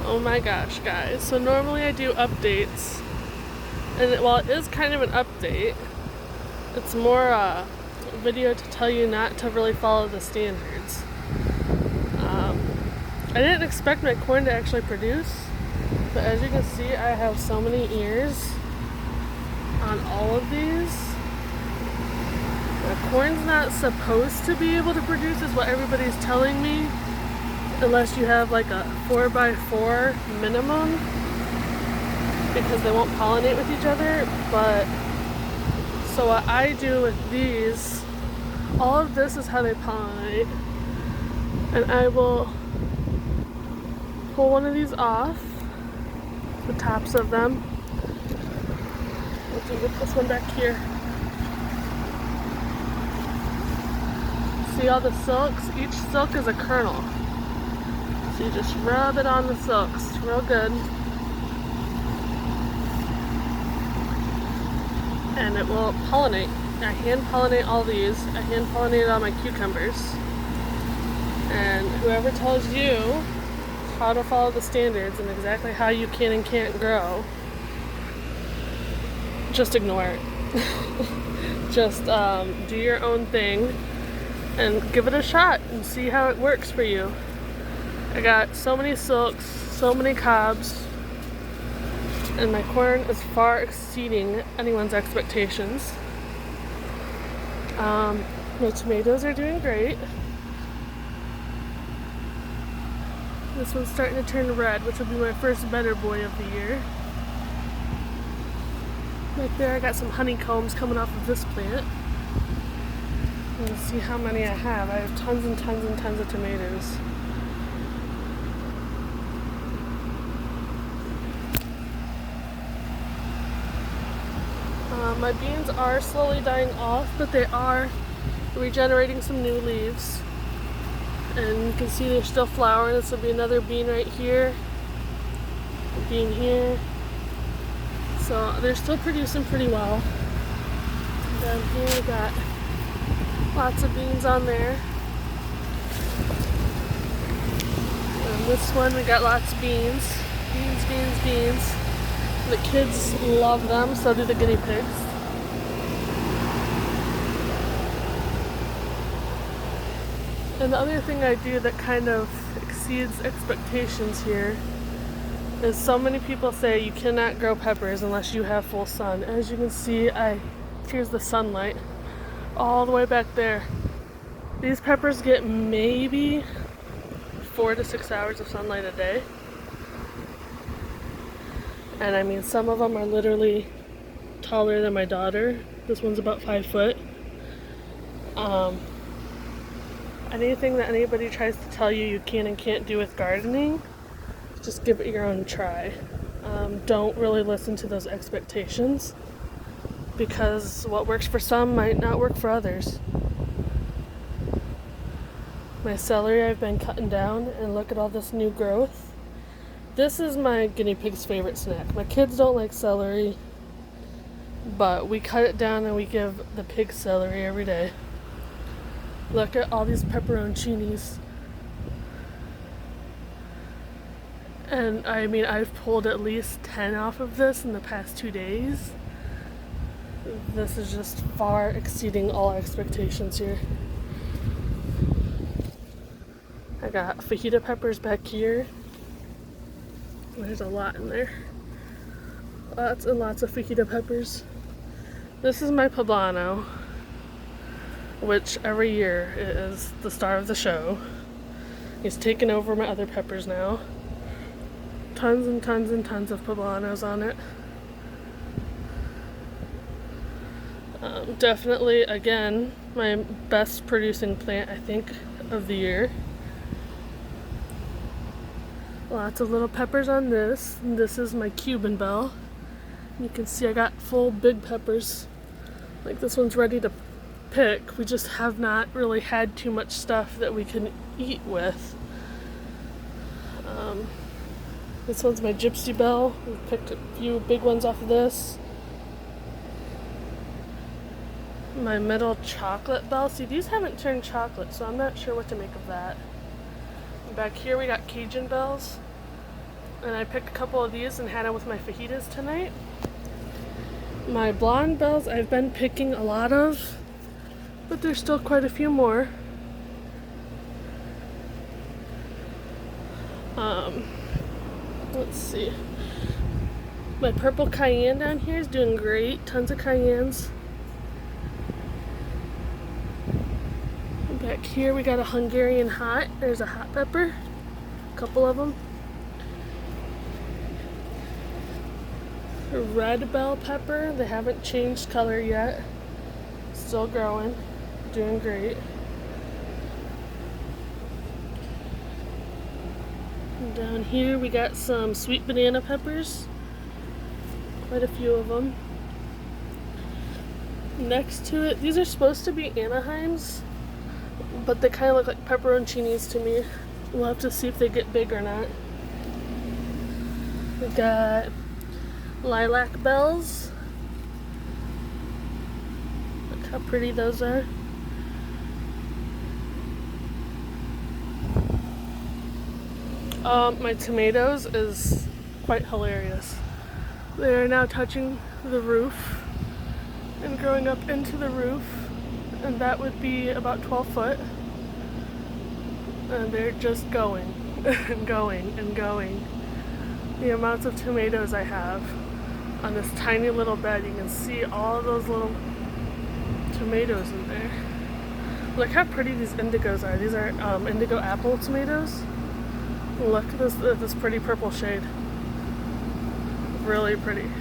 Oh my gosh, guys. So normally I do updates, and while it is kind of an update, it's more a video to tell you not to really follow the standards. I didn't expect my corn to actually produce, but as you can see, I have so many ears on all of these. The corn's not supposed to be able to produce, is what everybody's telling me, unless you have like a 4x4 minimum, because they won't pollinate with each other. But so what I do with these, all of this is how they pollinate, and I will pull one of these off, the tops of them. We'll do with this one back here. See all the silks? Each silk is a kernel. So you just rub it on the silks real good. And it will pollinate. I hand pollinate all these. I hand pollinate all my cucumbers. And whoever tells you how to follow the standards and exactly how you can and can't grow, just ignore it. Just do your own thing and give it a shot and see how it works for you. I got so many silks, so many cobs, and my corn is far exceeding anyone's expectations. My tomatoes are doing great. This one's starting to turn red, which will be my first better boy of the year. Right there, I got some honeycombs coming off of this plant. Let's see how many I have. I have tons and tons and tons of tomatoes. My beans are slowly dying off, but they are regenerating some new leaves. And you can see they're still flowering. This will be another bean right here, a bean here. So they're still producing pretty well. And down here we got lots of beans on there. And this one we got lots of beans. Beans, beans, beans. The kids love them, so do the guinea pigs. And the other thing I do that kind of exceeds expectations here is so many people say you cannot grow peppers unless you have full sun. As you can see, here's the sunlight all the way back there. These peppers get maybe 4 to 6 hours of sunlight a day. And I mean, some of them are literally taller than my daughter. This one's about 5 foot. Anything that anybody tries to tell you you can and can't do with gardening, just give it your own try. Don't really listen to those expectations, because what works for some might not work for others. My celery I've been cutting down, and look at all this new growth. This is my guinea pig's favorite snack. My kids don't like celery, but we cut it down and we give the pig celery every day. Look at all these pepperoncinis. And I mean, I've pulled at least 10 off of this in the past 2 days. This is just far exceeding all expectations here. I got fajita peppers back here. There's a lot in there. Lots and lots of fajita peppers. This is my poblano, which every year is the star of the show. He's taken over my other peppers now. Tons and tons and tons of poblanos on it. Definitely, again, my best producing plant, I think, of the year. Lots of little peppers on this. And this is my Cuban bell. You can see I got full big peppers. Like, this one's ready to pick. We just have not really had too much stuff that we can eat with. This one's my gypsy bell. We picked a few big ones off of this. My middle chocolate bell. See, these haven't turned chocolate, so I'm not sure what to make of that. And back here we got Cajun bells. And I picked a couple of these and had them with my fajitas tonight. My blonde bells I've been picking a lot of, but there's still quite a few more. Let's see. My purple cayenne down here is doing great. Tons of cayennes. And back here we got a Hungarian hot. There's a hot pepper. A couple of them. A red bell pepper. They haven't changed color yet. Still growing. Doing great. And down here we got some sweet banana peppers. Quite a few of them. Next to it, these are supposed to be Anaheims, but they kind of look like pepperoncinis to me. We'll have to see if they get big or not. We got lilac bells. Look how pretty those are. My tomatoes is quite hilarious. They are now touching the roof and growing up into the roof, and that would be about 12 foot. And they're just going and going and going. The amounts of tomatoes I have on this tiny little bed, you can see all those little tomatoes in there. Look how pretty these indigos are. These are indigo apple tomatoes. Look at this pretty purple shade. Really pretty.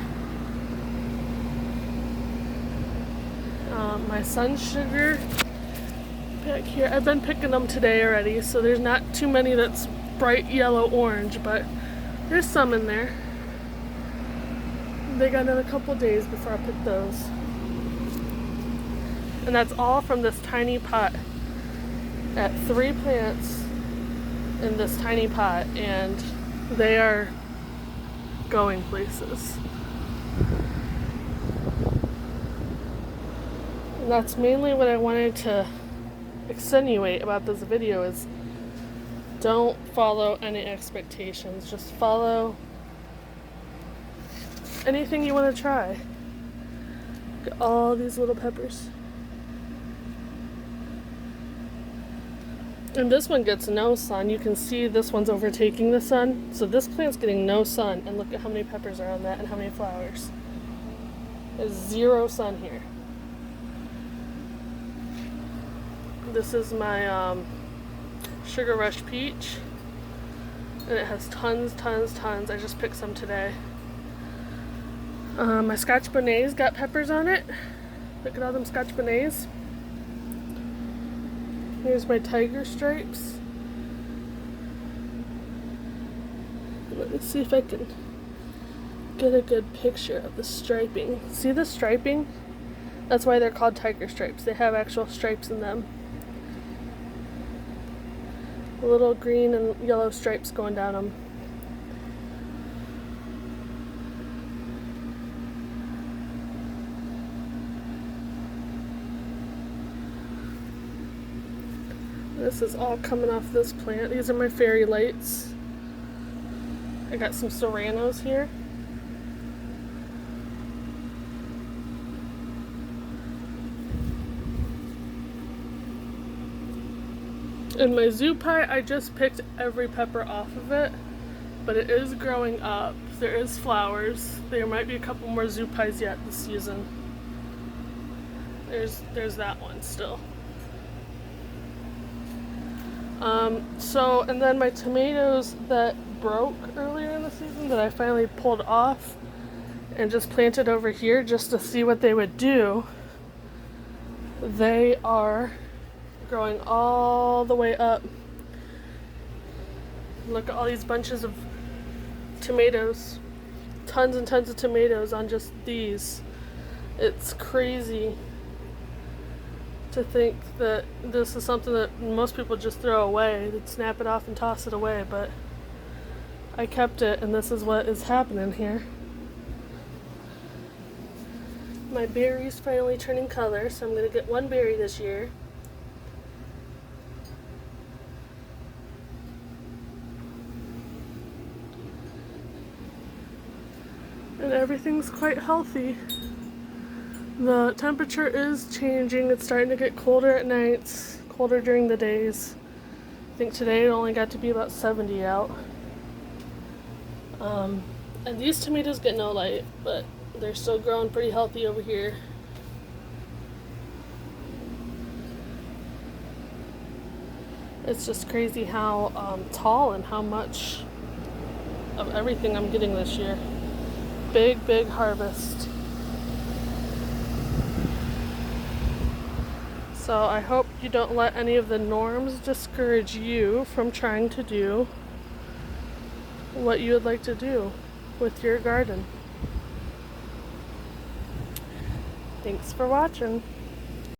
My sun sugar back here, I've been picking them today already, so there's not too many that's bright yellow orange, but there's some in there. They got another couple days before I pick those. And that's all from this tiny pot. At 3 plants in this tiny pot, and they are going places. And that's mainly what I wanted to extenuate about this video is don't follow any expectations. Just follow anything you want to try. Look at all these little peppers. And this one gets no sun. You can see this one's overtaking the sun. So this plant's getting no sun. And look at how many peppers are on that and how many flowers. There's 0 sun here. This is my Sugar Rush Peach. And it has tons. I just picked some today. My Scotch Bonnet's got peppers on it. Look at all them Scotch Bonnets. Here's my tiger stripes. Let me see if I can get a good picture of the striping. See the striping? That's why they're called tiger stripes. They have actual stripes in them. Little green and yellow stripes going down them. This is all coming off this plant. These are my fairy lights. I got some serranos here. And my zoo pie, I just picked every pepper off of it, but it is growing up. There is flowers. There might be a couple more zoo pies yet this season. There's that one still. And then my tomatoes that broke earlier in the season that I finally pulled off and just planted over here just to see what they would do. They are growing all the way up. Look at all these bunches of tomatoes. Tons and tons of tomatoes on just these. It's crazy to think that this is something that most people just throw away. They'd snap it off and toss it away, but I kept it, and this is what is happening here. My berry's finally turning color, so I'm going to get 1 berry this year. and everything's quite healthy. The temperature is changing. It's starting to get colder at nights, colder during the days. I think today it only got to be about 70 out. And these tomatoes get no light, but they're still growing pretty healthy over here. It's just crazy how tall and how much of everything I'm getting this year. Big harvest. So I hope you don't let any of the norms discourage you from trying to do what you would like to do with your garden. Thanks for watching.